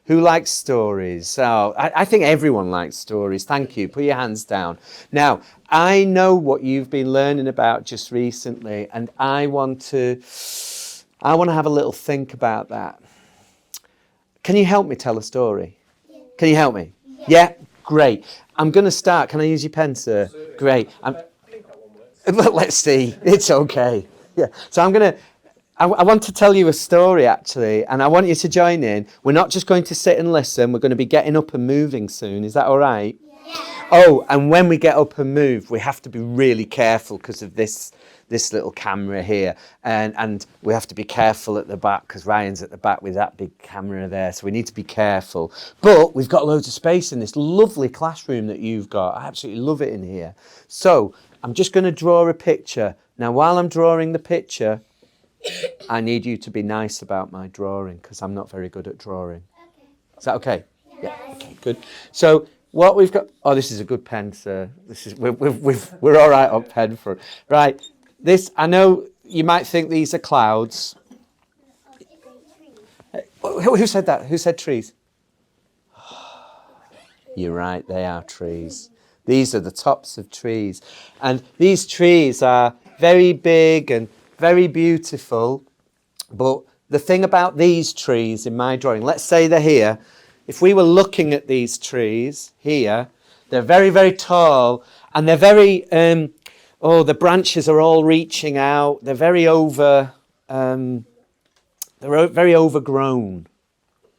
Who likes stories? Oh, I think everyone likes stories. Thank you. Put your hands down. Now, I know what you've been learning about just recently, and I want to have a little think about that. Can you help me tell a story? Yeah. Can you help me? Yeah? Great. I'm going to start. Can I use your pen, sir? Great. Let's see. It's okay. Yeah. So I want to tell you a story, actually, and I want you to join in. We're not just going to sit and listen. We're going to be getting up and moving soon. Is that all right? Yeah. Oh, and when we get up and move, we have to be really careful because of this little camera here. And we have to be careful at the back because Ryan's at the back with that big camera there. So we need to be careful. But we've got loads of space in this lovely classroom that you've got. I absolutely love it in here. So I'm just going to draw a picture. Now, while I'm drawing the picture, I need you to be nice about my drawing because I'm not very good at drawing. Okay. Is that okay? Yes. Yeah. Okay. Good. So what we've got. Oh, this is a good pen, sir. We're all right on pen for right. This I know you might think these are clouds. Who said that? Who said trees? You're right. They are trees. These are the tops of trees, and these trees are very big and very beautiful, but the thing about these trees in my drawing, let's say they're here, if we were looking at these trees here, they're very, very tall, and they're very, the branches are all reaching out, they're very overgrown. They're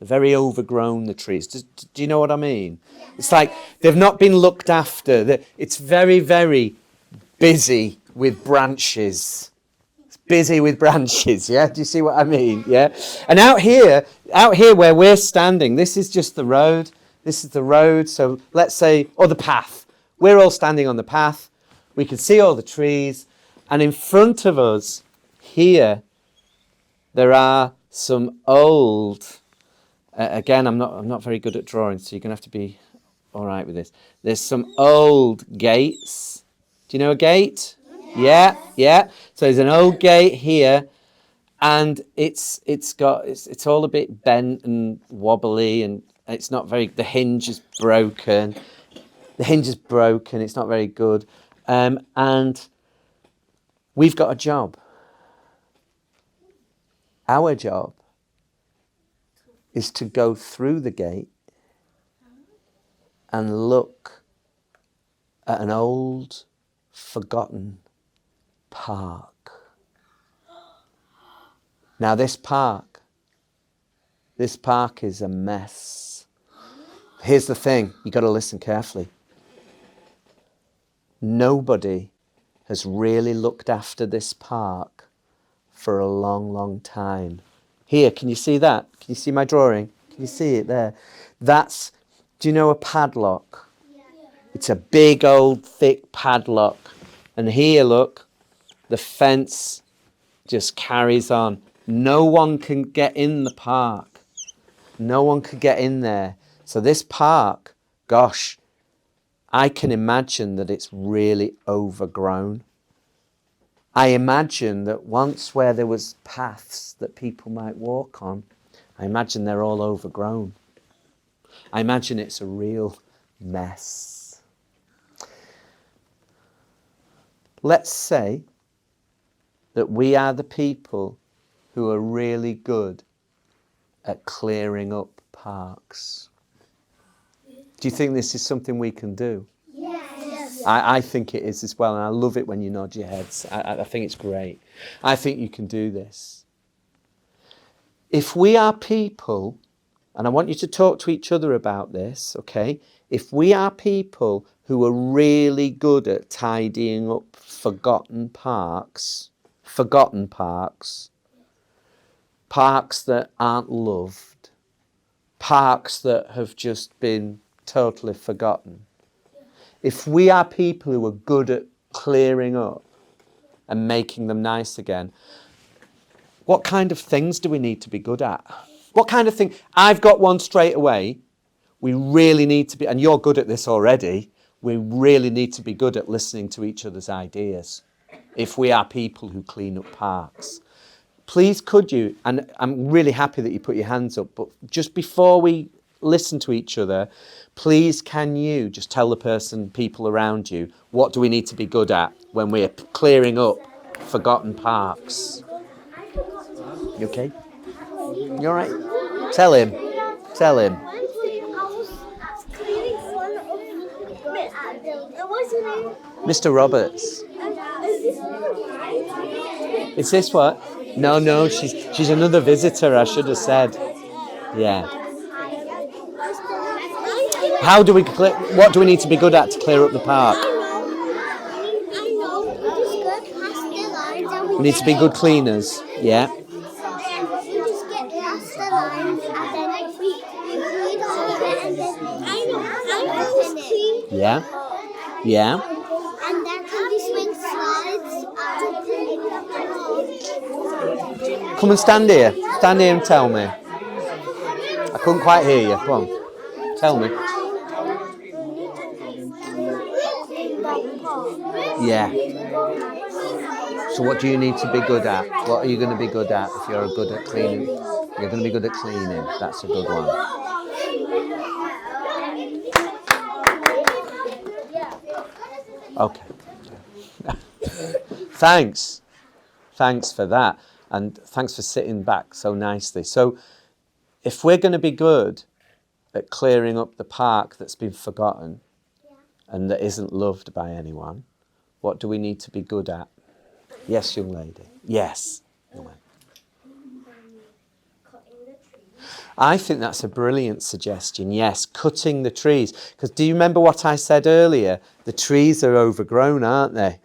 very overgrown, the trees. Do you know what I mean? It's like they've not been looked after. It's very, very busy with branches. Busy with branches, yeah? Do you see what I mean? Yeah? And out here where we're standing, this is just the road. This is the road. So let's say, or the path. We're all standing on the path. We can see all the trees. And in front of us, here, there are some old, again, I'm not very good at drawing, so you're going to have to be all right with this. There's some old gates. Do you know a gate? Yeah. So there's an old gate here, and it's all a bit bent and wobbly, and it's not very. The hinge is broken. It's not very good, and we've got a job. Our job is to go through the gate and look at an old, forgotten park. Now this park is a mess. Here's the thing, you've got to listen carefully. Nobody has really looked after this park for a long, long time. Here, can you see that? Can you see my drawing? Can you see it there? Do you know a padlock? Yeah. It's a big old thick padlock. And here, look, the fence just carries on. No one can get in the park. No one could get in there. So this park, gosh, I can imagine that it's really overgrown. I imagine that once where there was paths that people might walk on, I imagine they're all overgrown. I imagine it's a real mess. Let's say that we are the people who are really good at clearing up parks. Do you think this is something we can do? Yes. I think it is as well, and I love it when you nod your heads. I think it's great. I think you can do this. If we are people, and I want you to talk to each other about this, okay? If we are people who are really good at tidying up forgotten parks that aren't loved, parks that have just been totally forgotten. If we are people who are good at clearing up and making them nice again, what kind of things do we need to be good at? What kind of thing? I've got one straight away. We really need to be, and you're good at this already, we really need to be good at listening to each other's ideas if we are people who clean up parks. Please could you, and I'm really happy that you put your hands up, but just before we listen to each other, please can you just tell the people around you, what do we need to be good at when we're clearing up forgotten parks? You okay? You all right? Tell him. Tell him. Mr. Roberts. Is this what? No, she's another visitor, I should have said. Yeah. What do we need to be good at to clear up the park? We need to be good cleaners. Yeah. Yeah. Yeah. And then can we swing slides? Come and stand here. Stand here and tell me. I couldn't quite hear you. Come on. Tell me. Yeah. So what do you need to be good at? What are you going to be good at if you're good at cleaning? You're going to be good at cleaning. That's a good one. Okay. Thanks. Thanks for that. And thanks for sitting back so nicely. So if we're going to be good at clearing up the park that's been forgotten and that isn't loved by anyone, what do we need to be good at? Yes, young lady. Yes. I think that's a brilliant suggestion. Yes, cutting the trees. Because do you remember what I said earlier? The trees are overgrown, aren't they?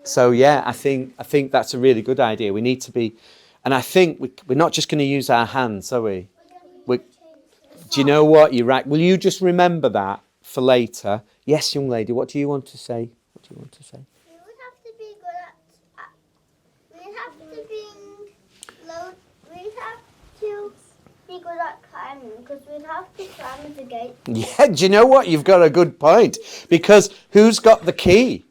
So yeah, I think that's a really good idea. We need to be, and I think we're not just going to use our hands, are we? Do you know what? You're right. Will you just remember that for later? Yes, young lady. What do you want to say? What do you want to say? We would have to be good at. We'd have to be good at climbing because we'd have to climb the gate. Yeah. Do you know what? You've got a good point. Because who's got the key?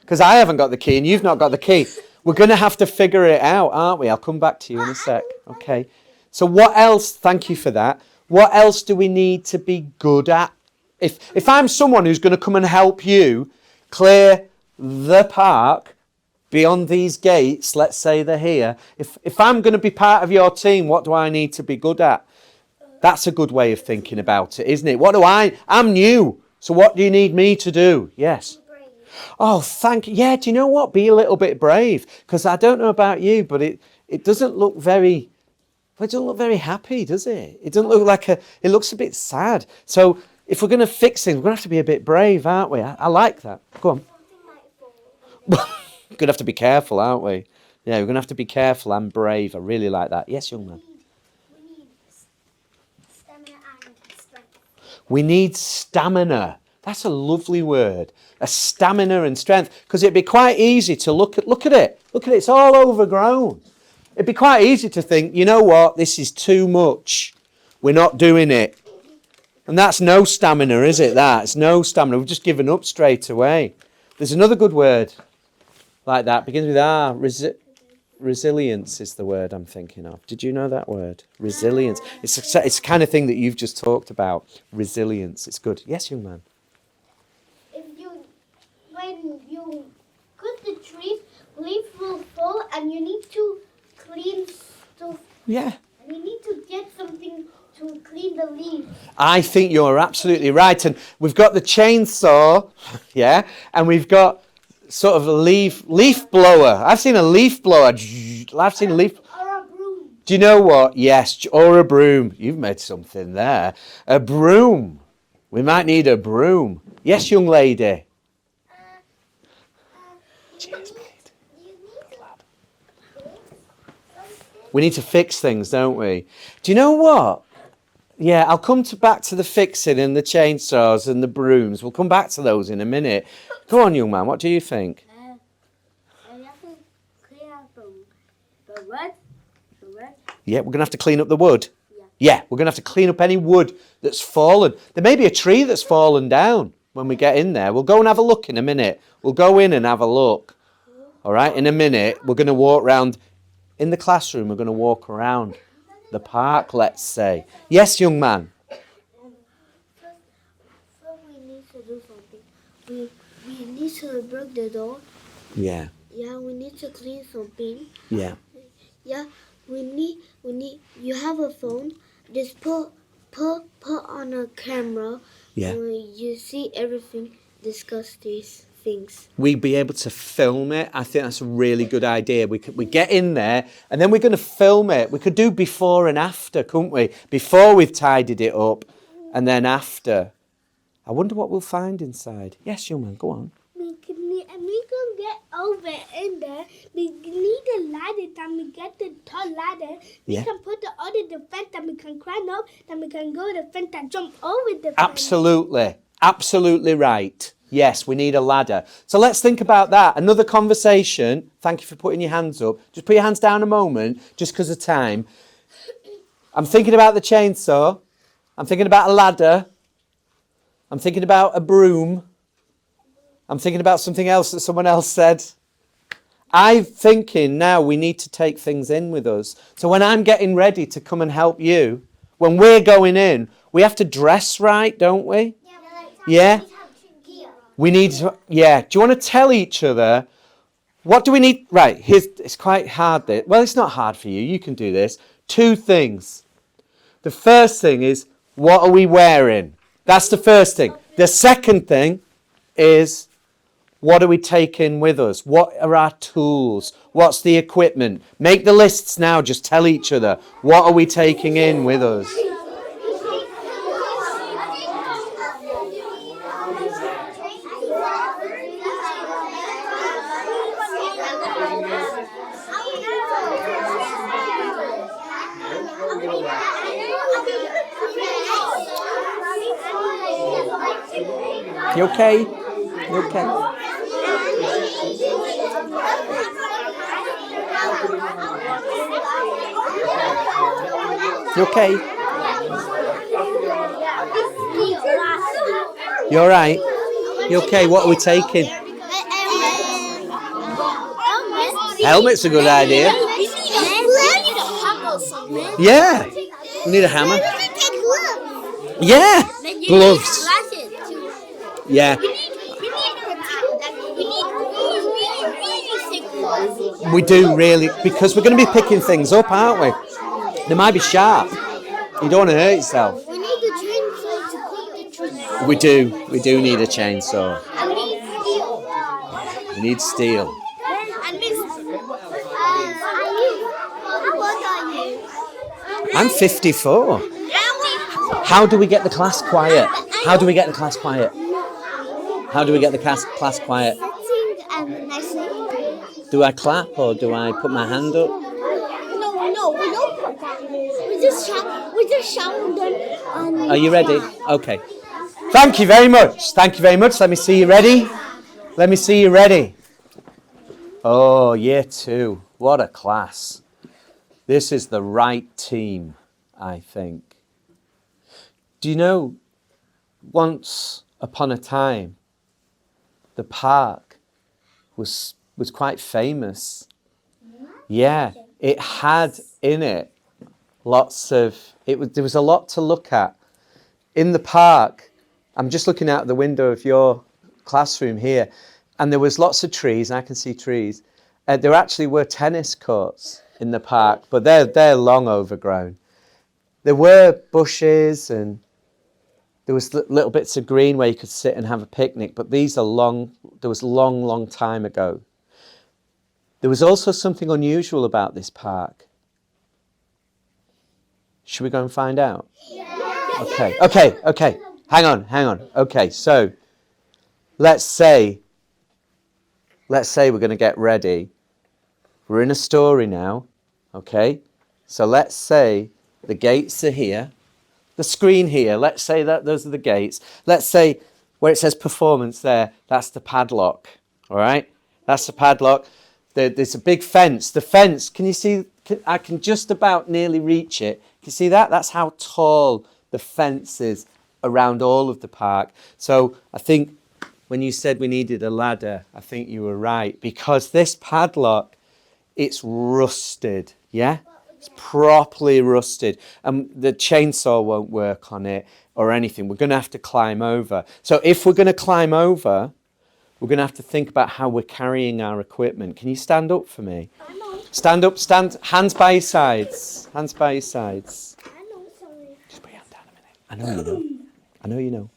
Because I haven't got the key and you've not got the key. We're going to have to figure it out, aren't we? I'll come back to you in a sec. Okay. So what else? Thank you for that. What else do we need to be good at? If I'm someone who's going to come and help you clear the park beyond these gates, let's say they're here. If I'm going to be part of your team, what do I need to be good at? That's a good way of thinking about it, isn't it? I'm new. So what do you need me to do? Yes. Oh, thank you. Yeah, do you know what? Be a little bit brave. Because I don't know about you, but it doesn't look very, it doesn't look very happy, does it? It doesn't look like it looks a bit sad. So if we're going to fix things, we're going to have to be a bit brave, aren't we? I like that. Go on. We're going to have to be careful, aren't we? Yeah, we're going to have to be careful and brave. I really like that. Yes, young man. We need stamina and strength. We need stamina. That's a lovely word. A stamina and strength. Because it'd be quite easy to look at it. Look at it. It's all overgrown. It'd be quite easy to think, you know what? This is too much. We're not doing it. And that's no stamina, is it? It's no stamina. We've just given up straight away. There's another good word like that. Begins with R. Resilience is the word I'm thinking of. Did you know that word? Resilience. It's the kind of thing that you've just talked about. Resilience. It's good. Yes, young man. When you cut the trees, leaves will fall and you need to clean stuff. Yeah. And you need to get something to clean the leaves. I think you're absolutely right. And we've got the chainsaw, yeah, and we've got sort of a leaf blower. I've seen a leaf blower. I've seen a leaf. Or a broom. Do you know what? Yes, or a broom. You've made something there. A broom. We might need a broom. Yes, young lady. Cheers, mate. Good lad. We need to fix things, don't we? Do you know what? Yeah, I'll come back to the fixing and the chainsaws and the brooms. We'll come back to those in a minute. Go on, young man. What do you think? We have to clean up the wood. Yeah, we're going to have to clean up the wood. Yeah, we're going to have to clean up any wood that's fallen. There may be a tree that's fallen down when we get in there. We'll go and have a look in a minute. We'll go in and have a look. All right, in a minute, we're going to walk around. In the classroom, we're going to walk around the park, let's say. Yes, young man. we need to break the door. Yeah. Yeah, we need to clean something. Yeah. Yeah, we need. You have a phone. Just put on a camera. Yeah. You see everything. Discuss these things. We'd be able to film it. I think that's a really good idea. We get in there and then we're going to film it. We could do before and after, couldn't we? Before we've tidied it up and then after. I wonder what we'll find inside. Yes, young man, go on. We can get over in there. We need a ladder. Then we get the tall ladder. We can put it under the fence. Then we can climb up. Then we can go to the fence and jump over the fence. Absolutely right. Yes, we need a ladder. So let's think about that. Another conversation. Thank you for putting your hands up. Just put your hands down a moment, just because of time. I'm thinking about the chainsaw. I'm thinking about a ladder. I'm thinking about a broom. I'm thinking about something else that someone else said. I'm thinking now we need to take things in with us. So when I'm getting ready to come and help you, when we're going in, we have to dress right, don't we? Yeah? We need to, yeah. Do you want to tell each other, what do we need? Right, it's quite hard. Well, it's not hard for you. You can do this. 2 things. The first thing is, what are we wearing? That's the first thing. The second thing is, what are we taking with us? What are our tools? What's the equipment? Make the lists now. Just tell each other, what are we taking in with us? You okay? You okay? You okay? You all right? You okay? What are we taking? Helmet's a good idea. Yeah. We need a hammer. Yeah. Gloves. Yeah. We do really, because we're going to be picking things up, aren't we? They might be sharp. You don't want to hurt yourself. We need a chainsaw to cut the trees. We do need a chainsaw. And we need steel. We need steel. And Miss, how old are you? I'm 54. How do we get the class quiet? How do we get the class quiet? How do we get the class quiet? Nicely. Do I clap or do I put my hand up? No, we don't put that. We just shout them. Are you ready? Okay. Thank you very much. Thank you very much. Let me see you ready. Let me see you ready. Oh, year 2. What a class. This is the right team, I think. Do you know, once upon a time, the park was quite famous. Yeah, it had in it there was a lot to look at. In the park, I'm just looking out the window of your classroom here, and there was lots of trees, and I can see trees. There actually were tennis courts in the park, but they're long overgrown. There were bushes and there was little bits of green where you could sit and have a picnic, but there was long time ago. There was also something unusual about this park. Should we go and find out? Yeah. Okay. Hang on. Okay, so let's say we're going to get ready. We're in a story now, okay? So let's say the gates are here. The screen here, let's say that those are the gates. Let's say where it says performance there, that's the padlock, all right? That's the padlock. There's a big fence. The fence, can you see? I can just about nearly reach it. Can you see that? That's how tall the fence is around all of the park. So I think when you said we needed a ladder, I think you were right, because this padlock, it's rusted, yeah? It's properly rusted. And the chainsaw won't work on it or anything. We're going to have to climb over. So if we're going to climb over, we're going to have to think about how we're carrying our equipment. Can you stand up for me? I know. Stand up, stand, hands by your sides. Hands by your sides. I know, sorry. Just put your hand down a minute. I know you know. I know you know.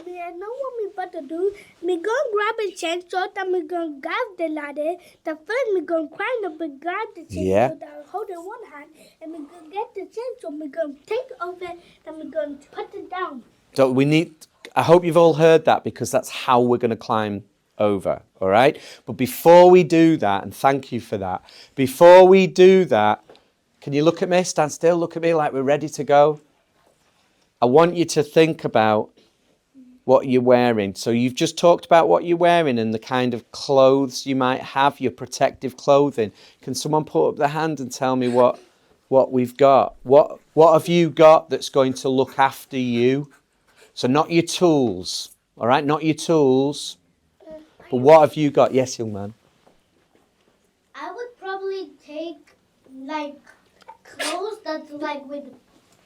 Me, I know what me about to do. Me gonna grab a chainsaw, then me gonna grab the ladder. The first me gonna climb up and grab the chainsaw Yeah. that I hold in one hand, and me gonna get the chainsaw. Me gonna take it over, then me gonna put it down. So we need, I hope you've all heard that because that's how we're going to climb over, all right? But before we do that, and thank you for that, before we do that, can you look at me? Stand still, look at me like we're ready to go. I want you to think about what you're wearing. So you've just talked about what you're wearing and the kind of clothes you might have, your protective clothing. Can someone put up their hand and tell me what we've got? What have you got that's going to look after you? So not your tools, all right? Not your tools. But what have you got? Yes, young man. I would probably take like clothes that's like with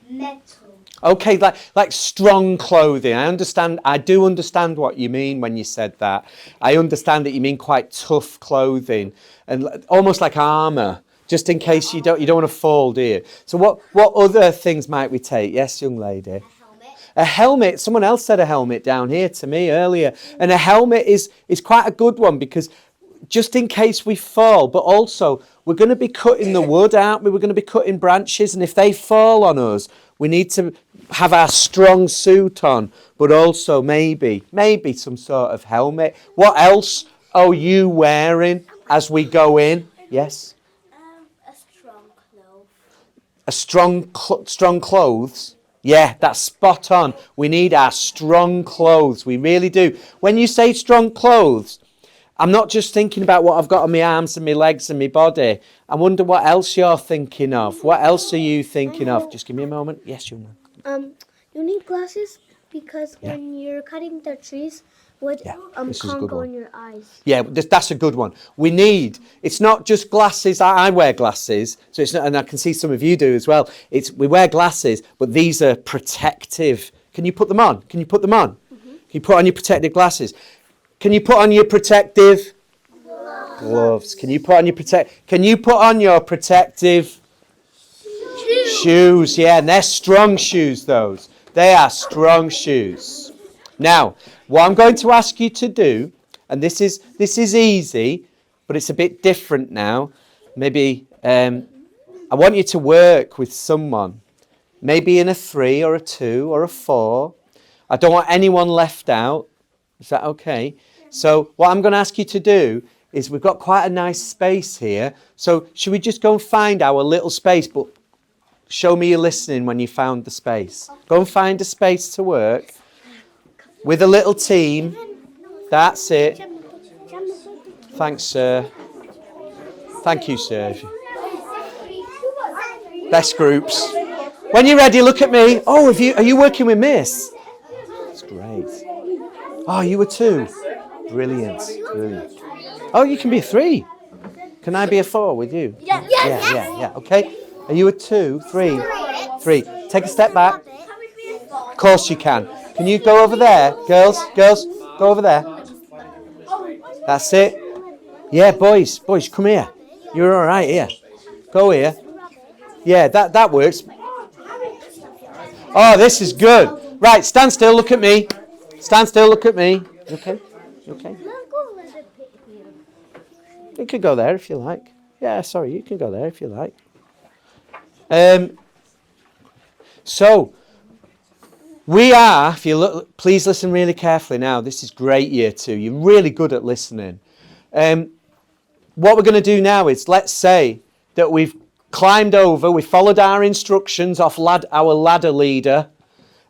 metal. Okay, like strong clothing. I do understand what you mean when you said that. I understand that you mean quite tough clothing and almost like armour, just in case you don't want to fall, do you? So what other things might we take? Yes, young lady. A helmet. Someone else said a helmet down here to me earlier. And a helmet is quite a good one because just in case we fall, but also we're going to be cutting the wood, aren't we? We're going to be cutting branches, and if they fall on us, we need to have our strong suit on, but also maybe some sort of helmet. What else are you wearing as we go in? Yes? A strong clothes. A strong clothes? Yeah, that's spot on. We need our strong clothes. We really do. When you say strong clothes, I'm not just thinking about what I've got on my arms and my legs and my body. I wonder what else you're thinking of. What else are you thinking of? Just give me a moment. Yes, young man. You need glasses because when you're cutting the trees, wood this is a can't good go one. in your eyes. Yeah, that's a good one. It's not just glasses. I wear glasses, so it's not, and I can see some of you do as well. We wear glasses, but these are protective. Can you put them on? Can you put them on? Mm-hmm. Can you put on your protective glasses? Can you put on your protective gloves? Can you put on your protective shoes? Yeah, and they're strong shoes, those. They are strong shoes. Now, what I'm going to ask you to do, and this is easy, but it's a bit different now. Maybe I want you to work with someone, maybe in a 3 or a 2 or a 4. I don't want anyone left out. Is that okay? So what I'm going to ask you to do is we've got quite a nice space here. So should we just go and find our little space, but show me you're listening when you found the space. Go and find a space to work with a little team. That's it. Thanks, sir. Thank you, sir. Best groups. When you're ready, look at me. Oh, are you working with Miss? That's great. Oh, you were 2. Brilliant. Oh, you can be a 3. Can I be a 4 with you? Yeah. Okay. Are you a 2, 3? 3. Take a step back. Of course you can. Can you go over there? Girls, go over there. That's it. Yeah, boys, come here. You're all right here. Go here. Yeah, that works. Oh, this is good. Right, stand still, look at me. Stand still, look at me. Okay? You could go there if you like. Yeah, sorry, you can go there if you like. So, we are, if you look, please listen really carefully now. This is great year 2. You're really good at listening. What we're going to do now is, let's say that we've climbed over, we followed our instructions off our ladder leader,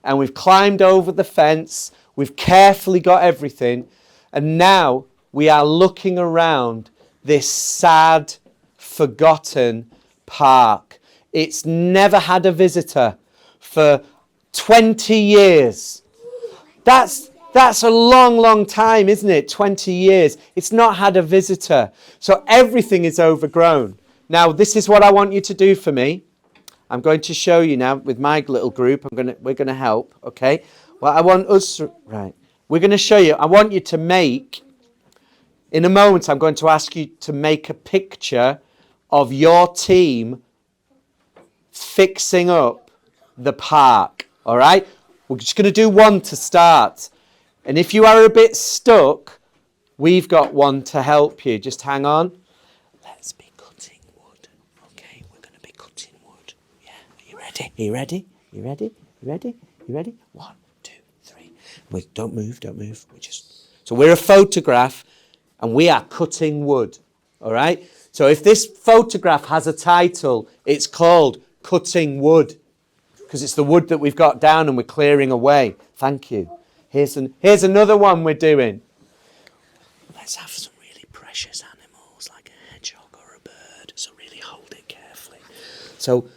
and we've climbed over the fence, we've carefully got everything, and now we are looking around this sad, forgotten park. It's never had a visitor for 20 years. That's a long time, isn't it? 20 years. It's not had a visitor. So everything is overgrown. Now, this is what I want you to do for me. I'm going to show you now with my little group. We're going to help, okay? Well, I want us, right. We're going to show you. I want you to make, in a moment, I'm going to ask you to make a picture of your team fixing up the park, all right? We're just going to do one to start. And if you are a bit stuck, we've got one to help you. Just hang on. Let's be cutting wood. Okay, we're going to be cutting wood. Yeah, are you ready? Are you ready? You ready? You ready? You ready? 1, 2, 3. Don't move. So we're a photograph and we are cutting wood. All right? So if this photograph has a title, it's called Cutting Wood, because it's the wood that we've got down and we're clearing away. Thank you. Here's another one we're doing. Let's have some really precious animals like a hedgehog or a bird. So really hold it carefully. So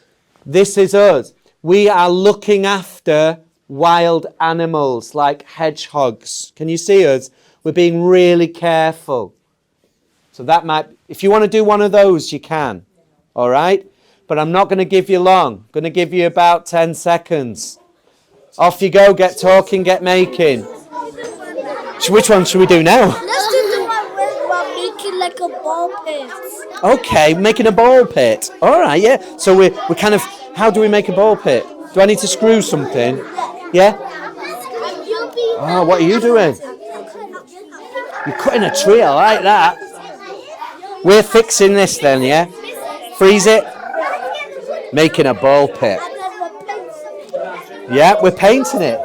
this is us. We are looking after wild animals like hedgehogs. Can you see us? We're being really careful. So that might, if you want to do one of those, you can. All right? But I'm not going to give you long. I'm going to give you about 10 seconds. Off you go, get talking, get making. Which one should we do now? Let's do the one where we're making like a ball pit. Okay, making a ball pit. All right, yeah. So we're kind of, how do we make a ball pit? Do I need to screw something? Yeah? Oh, what are you doing? You're cutting a tree, I like that. We're fixing this then, yeah? Freeze it. Making a ball pit. Yeah, we're painting it.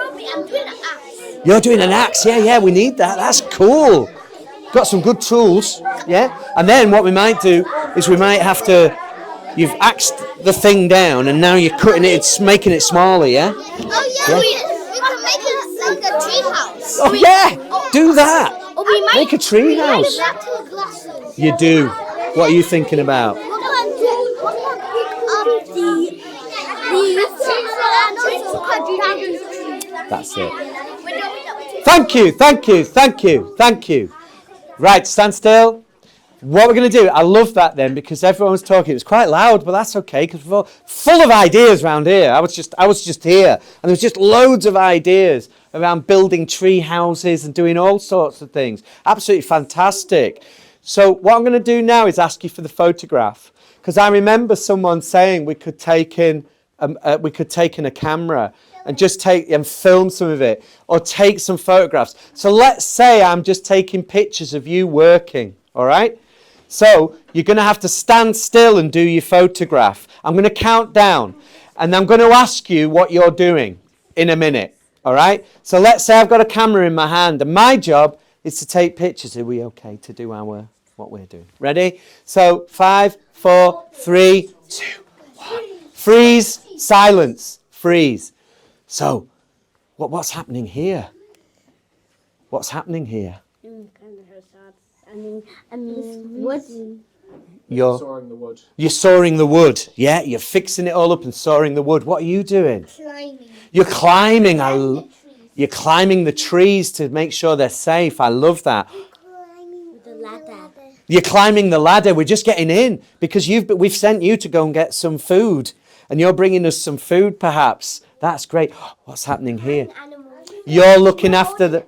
You're doing an axe. Yeah, we need that. That's cool. Got some good tools. Yeah. And then what we might do is we might have to, you've axed the thing down and now you're cutting it, it's making it smaller, yeah? Oh, yeah. We can make it like a tree house. Oh, yeah. Do that. Make a tree house. You do. What are you thinking about? That's it. Thank you. Right, stand still. What we're going to do, I love that then because everyone was talking. It was quite loud, but that's okay because we're full of ideas around here. I was just here and there was just loads of ideas around building tree houses and doing all sorts of things. Absolutely fantastic. So what I'm going to do now is ask you for the photograph because I remember someone saying we could take in a camera and just take and film some of it or take some photographs. So let's say I'm just taking pictures of you working, all right? So you're going to have to stand still and do your photograph. I'm going to count down and I'm going to ask you what you're doing in a minute, all right? So let's say I've got a camera in my hand and my job is to take pictures. Are we okay to do what we're doing? Ready? So 5, 4, 3, 2, 1. Freeze, silence, freeze. So, what's happening here? What's happening here? Wood. You're sawing the wood. You're sawing the wood. Yeah, you're fixing it all up and sawing the wood. What are you doing? Climbing. You're climbing. You're climbing the trees to make sure they're safe. I love that. Climbing the ladder. You're climbing the ladder. We're just getting in because we've sent you to go and get some food. And you're bringing us some food, perhaps. That's great. What's happening here? You're looking after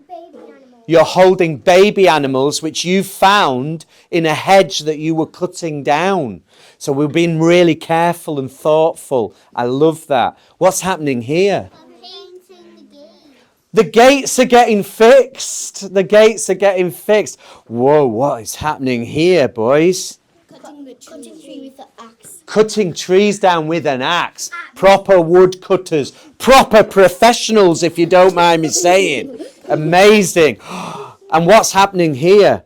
you're holding baby animals, which you found in a hedge that you were cutting down. So we're being really careful and thoughtful. I love that. What's happening here? The gates are getting fixed. The gates are getting fixed. Whoa, what is happening here, boys? Cutting tree with an axe. Cutting trees down with an axe. Proper wood cutters. Proper professionals, if you don't mind me saying. Amazing. And what's happening here?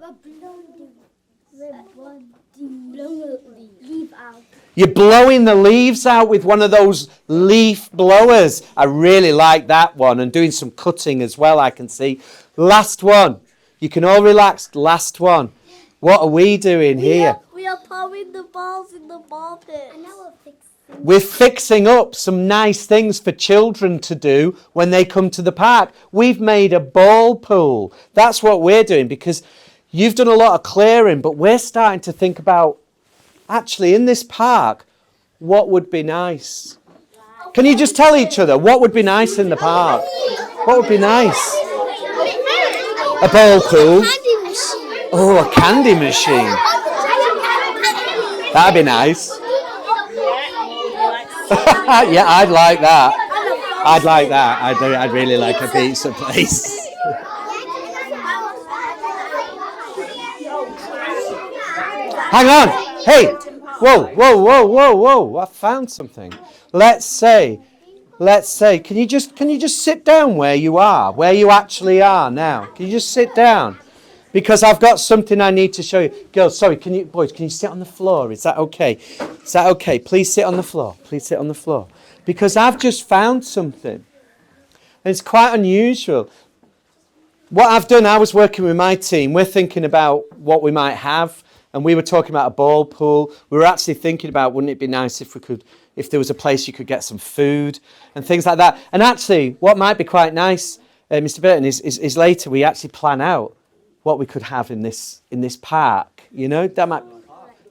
You're blowing the leaves out with one of those leaf blowers. I really like that one. And doing some cutting as well, I can see. Last one. You can all relax. Last one. What are we doing here? We are pouring the balls in the ball pit. We're fixing up some nice things for children to do when they come to the park. We've made a ball pool. That's what we're doing because you've done a lot of clearing, but we're starting to think about actually, in this park, what would be nice? Can you just tell each other what would be nice in the park? What would be nice? A ball pool. Oh, a candy machine. That'd be nice. Yeah, I'd like that. I'd like that. I'd really like a pizza place. Hang on. Hey. Whoa. I found something. Let's say, can you just sit down where you are, where you actually are now? Can you just sit down? Because I've got something I need to show you. Girls, sorry, can you sit on the floor? Is that okay? Is that okay? Please sit on the floor. Please sit on the floor. Because I've just found something. And it's quite unusual. What I've done, I was working with my team. We're thinking about what we might have. And we were talking about a ball pool. We were actually thinking about, wouldn't it be nice if there was a place you could get some food and things like that. And actually, what might be quite nice, Mr. Burton, is later we actually plan out what we could have in this park. You know, that might.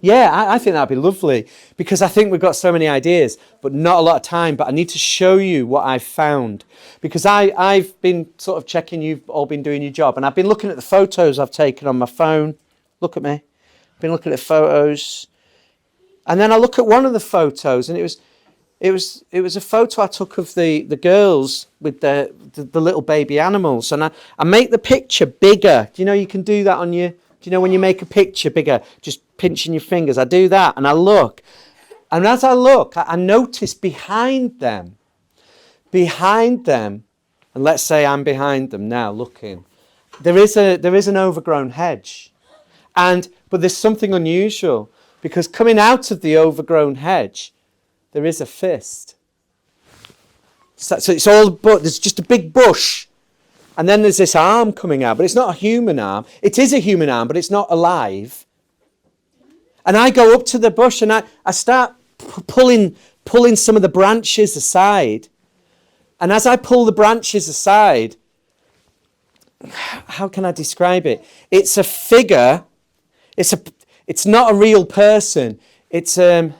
Yeah, I think that'd be lovely because I think we've got so many ideas, but not a lot of time. But I need to show you what I've found because I've been sort of checking you've all been doing your job, and I've been looking at the photos I've taken on my phone. Look at me. I've been looking at the photos, and then I look at one of the photos, and it was a photo I took of the girls with the little baby animals, and I make the picture bigger. Do you know you can do that on your? Do you know when you make a picture bigger, just pinching your fingers? I do that and I look. And as I look, I notice behind them, and let's say I'm behind them now looking, there is an overgrown hedge. But there's something unusual because coming out of the overgrown hedge, there is a fist. So it's all, but there's just a big bush. And then there's this arm coming out, but it's not a human arm. It is a human arm, but it's not alive. And I go up to the bush and I start pulling some of the branches aside. And as I pull the branches aside, how can I describe it? It's a figure. It's not a real person. It's not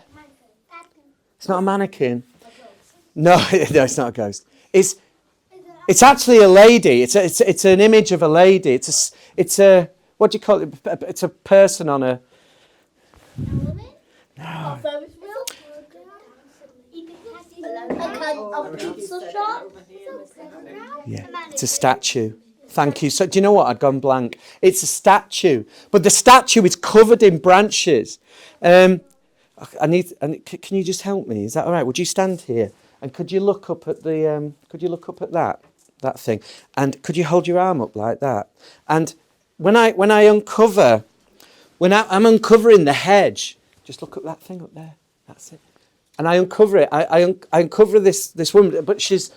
a mannequin. No, it's not a ghost. It's actually a lady. It's an image of a lady. It's a what do you call it? It's a person on a. No. Yeah, it's a statue. Thank you. So do you know what? I'd gone blank. It's a statue, but the statue is covered in branches. Can you just help me? Is that all right? Would you stand here and could you look up at the? Could you look up at that thing? And could you hold your arm up like that? And when I uncover, I'm uncovering the hedge. Just look at that thing up there. That's it. And I uncover it. I uncover this woman, but she's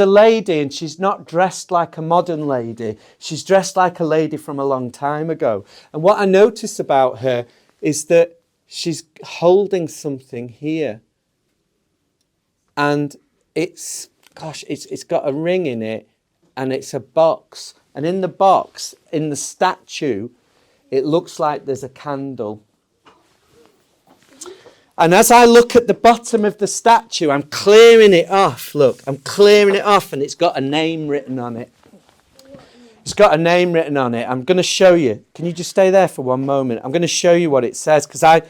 a lady and she's not dressed like a modern lady. She's dressed like a lady from a long time ago. And what I notice about her is that she's holding something here. And it's got a ring in it and it's a box. And in the box, in the statue, it looks like there's a candle. And as I look at the bottom of the statue, I'm clearing it off. Look, I'm clearing it off and it's got a name written on it. It's got a name written on it. I'm going to show you. Can you just stay there for one moment? I'm going to show you what it says because I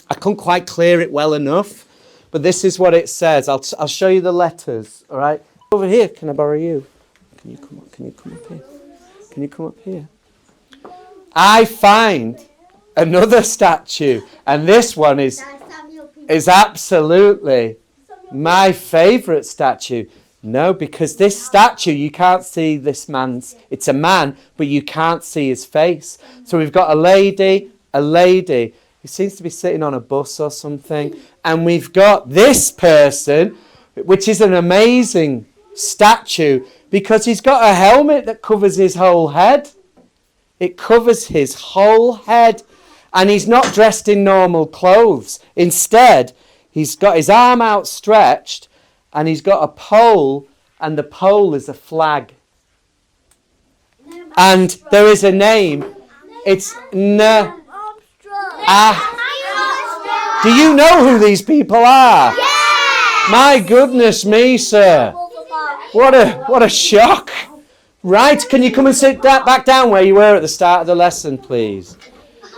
couldn't quite clear it well enough. But this is what it says. I'll show you the letters, all right? Over here, can I borrow you? Can you come up here? Can you come up here? I find another statue, and this one is absolutely my favourite statue. No, because this statue, you can't see this man's, it's a man, but you can't see his face. So we've got a lady who seems to be sitting on a bus or something, and we've got this person, which is an amazing statue, because he's got a helmet that covers his whole head. It covers his whole head. And he's not dressed in normal clothes. Instead, he's got his arm outstretched and he's got a pole, and the pole is a flag. And there is a name. It's Do you know who these people are? My goodness me, sir. What a shock. Right, can you come and sit back down where you were at the start of the lesson, please? I'm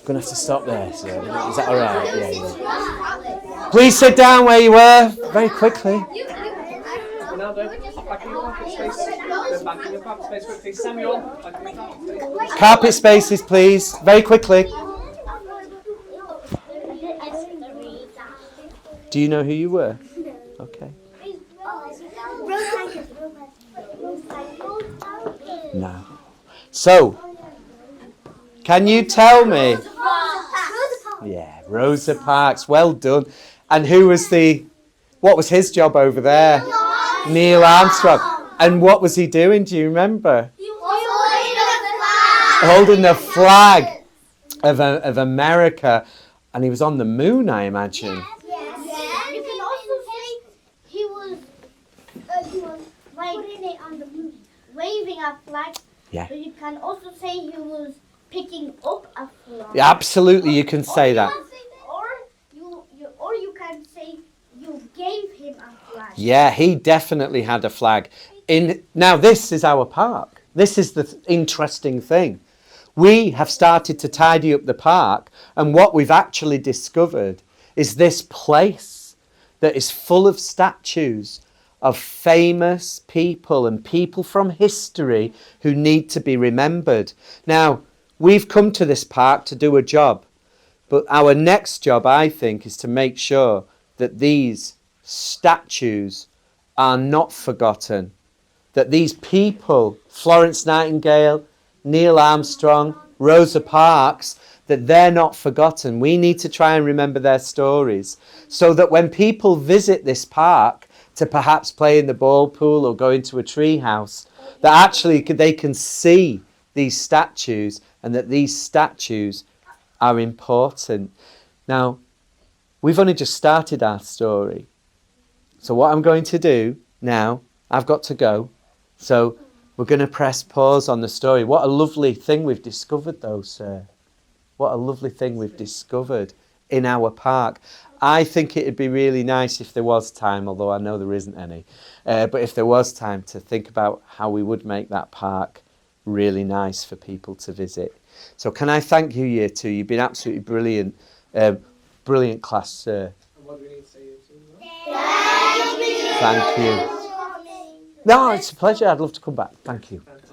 going to have to stop there, sir. Is that all right? Yeah. Please sit down where you were very quickly. Carpet spaces, please. Very quickly. Do you know who you were? Okay. No. So, can you tell me? Yeah, Rosa Parks. Well done. And what was his job over there? Neil Armstrong. And what was he doing? Do you remember? He was holding the flag of America. And he was on the moon, I imagine. Yes. You can also say he was like putting it on the moon, waving a flag. Yeah. But you can also say he was picking up a flag. Yeah, absolutely, you can say that. Or you can say you gave him a flag. Yeah, he definitely had a flag. Now, this is our park. This is the interesting thing. We have started to tidy up the park, and what we've actually discovered is this place that is full of statues of famous people and people from history who need to be remembered. Now, we've come to this park to do a job, but our next job, I think, is to make sure that these statues are not forgotten, that these people, Florence Nightingale, Neil Armstrong, Rosa Parks, that they're not forgotten. We need to try and remember their stories so that when people visit this park to perhaps play in the ball pool or go into a tree house, that actually they can see these statues and that these statues are important. Now, we've only just started our story. So what I'm going to do now, I've got to go. So we're going to press pause on the story. What a lovely thing we've discovered though, sir. What a lovely thing we've discovered in our park. I think it'd be really nice if there was time, although I know there isn't any, but if there was time to think about how we would make that park really nice for people to visit. So can I thank you, Year 2? You've been absolutely brilliant. Brilliant class, sir. And what do we need to say to you? Thank you. No, it's a pleasure. I'd love to come back. Thank you.